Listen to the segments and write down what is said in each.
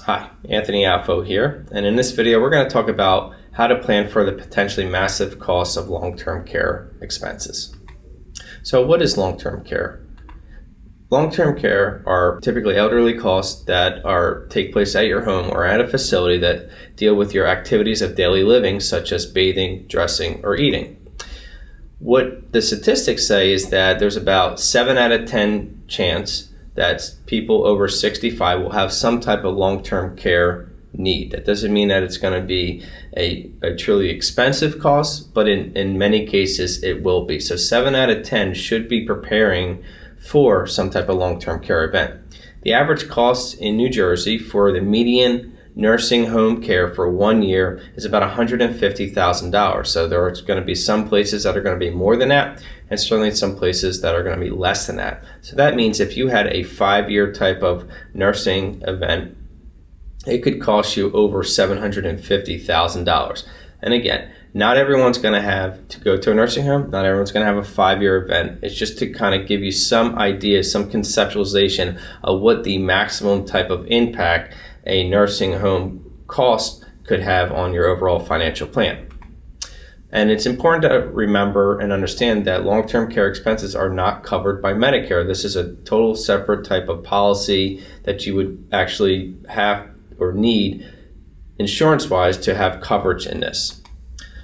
Hi, Anthony Alfo here, and in this video we're going to talk about how to plan for the potentially massive costs of long-term care expenses. So what is long-term care? Long-term care are typically elderly costs that take place at your home or at a facility that deal with your activities of daily living, such as bathing, dressing, or eating. What the statistics say is that there's about 7 out of 10 chance that people over 65 will have some type of long-term care need. That doesn't mean that it's going to be a truly expensive cost, but in many cases it will be. So 7 out of 10 should be preparing for some type of long-term care event. The average cost in New Jersey for the median nursing home care for 1 year is about $150,000. So there's going to be some places that are going to be more than that, and certainly some places that are going to be less than that. So that means if you had a 5-year type of nursing event, it could cost you over $750,000. And again, not everyone's going to have to go to a nursing home. Not everyone's going to have a 5-year event. It's just to kind of give you some idea, some conceptualization of what the maximum type of impact a nursing home cost could have on your overall financial plan. And it's important to remember and understand that long-term care expenses are not covered by Medicare. This is a total separate type of policy that you would actually have or need insurance-wise to have coverage in this.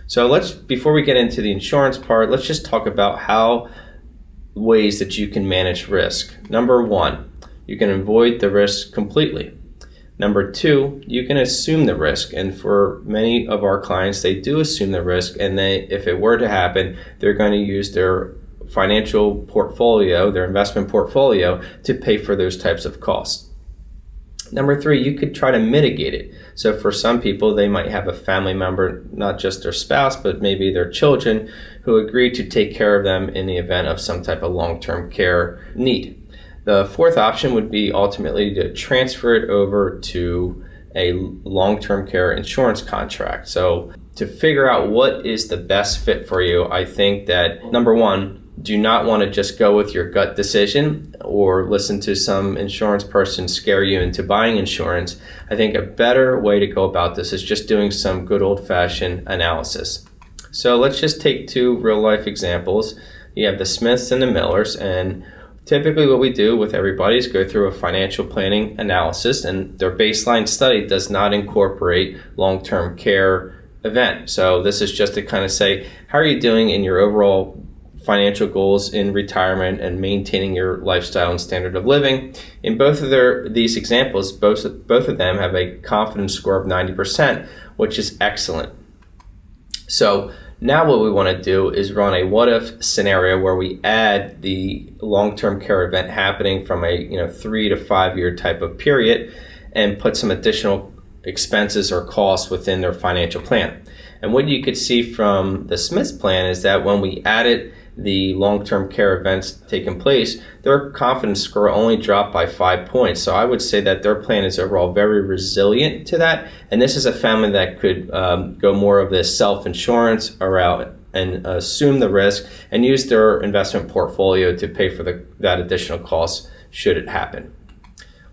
So before we get into the insurance part, let's just talk about ways that you can manage risk. Number 1, you can avoid the risk completely. Number 2, you can assume the risk, and for many of our clients, they do assume the risk, and if it were to happen, they're going to use their financial portfolio, their investment portfolio, to pay for those types of costs. Number 3, you could try to mitigate it. So for some people, they might have a family member, not just their spouse, but maybe their children, who agree to take care of them in the event of some type of long-term care need. The 4th option would be ultimately to transfer it over to a long-term care insurance contract. So to figure out what is the best fit for you, I think that number 1, do not want to just go with your gut decision or listen to some insurance person scare you into buying insurance. I think a better way to go about this is just doing some good old-fashioned analysis. So let's just take 2 real-life examples. You have the Smiths and the Millers, and typically what we do with everybody is go through a financial planning analysis, and their baseline study does not incorporate long-term care event. So this is just to kind of say, how are you doing in your overall financial goals in retirement and maintaining your lifestyle and standard of living? In both of these examples, both of them have a confidence score of 90%, which is excellent. So now what we want to do is run a what-if scenario where we add the long-term care event happening from a 3 to 5 year type of period and put some additional expenses or costs within their financial plan. And what you could see from the Smiths plan is that when we added the long-term care events taking place, their confidence score only dropped by 5 points. So I would say that their plan is overall very resilient to that. And this is a family that could go more of this self-insurance route and assume the risk and use their investment portfolio to pay for that additional cost should it happen.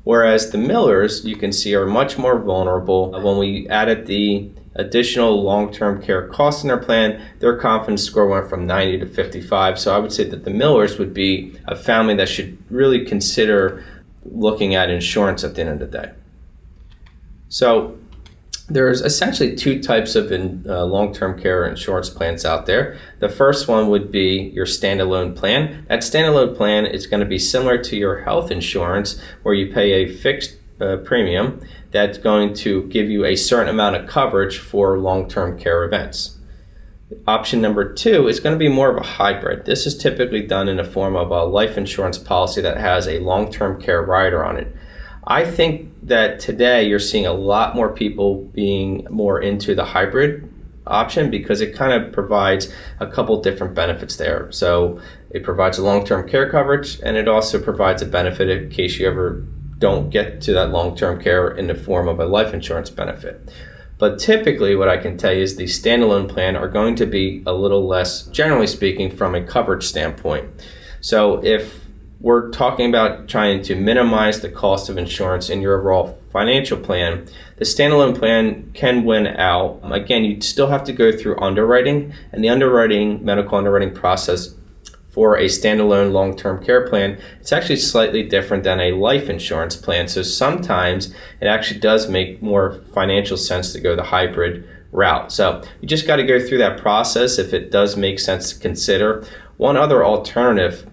Whereas the Millers, you can see, are much more vulnerable. When we added the additional long-term care costs in their plan, their confidence score went from 90 to 55. So I would say that the Millers would be a family that should really consider looking at insurance at the end of the day. So there's essentially 2 types of long-term care insurance plans out there. The first one would be your standalone plan. That standalone plan is going to be similar to your health insurance, where you pay a fixed premium that's going to give you a certain amount of coverage for long-term care events. Option number 2 is going to be more of a hybrid. This is typically done in the form of a life insurance policy that has a long-term care rider on it. I think that today you're seeing a lot more people being more into the hybrid option because it kind of provides a couple different benefits there. So it provides a long-term care coverage, and it also provides a benefit in case you ever don't get to that long-term care in the form of a life insurance benefit. But typically what I can tell you is the standalone plan are going to be a little less, generally speaking, from a coverage standpoint. So if we're talking about trying to minimize the cost of insurance in your overall financial plan, the standalone plan can win out. Again, you still have to go through underwriting, and the medical underwriting process for a standalone long-term care plan, it's actually slightly different than a life insurance plan. So sometimes it actually does make more financial sense to go the hybrid route. So you just got to go through that process if it does make sense to consider. One other alternative,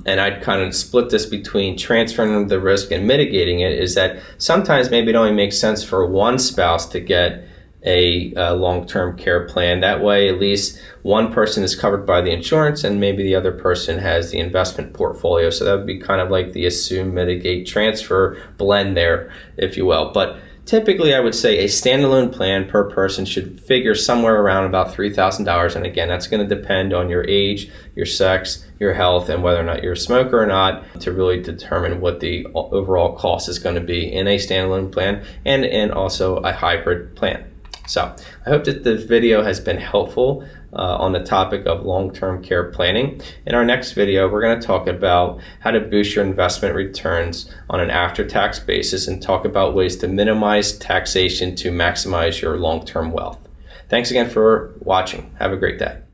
and I'd kind of split this between transferring the risk and mitigating it, is that sometimes maybe it only makes sense for one spouse to get a long-term care plan. That way, at least one person is covered by the insurance and maybe the other person has the investment portfolio. So that would be kind of like the assume, mitigate, transfer blend there, if you will. But typically, I would say a standalone plan per person should figure somewhere around about $3,000. And again, that's going to depend on your age, your sex, your health, and whether or not you're a smoker or not, to really determine what the overall cost is going to be in a standalone plan and also a hybrid plan. So I hope that the video has been helpful on the topic of long-term care planning. In our next video, we're going to talk about how to boost your investment returns on an after-tax basis and talk about ways to minimize taxation to maximize your long-term wealth. Thanks again for watching. Have a great day.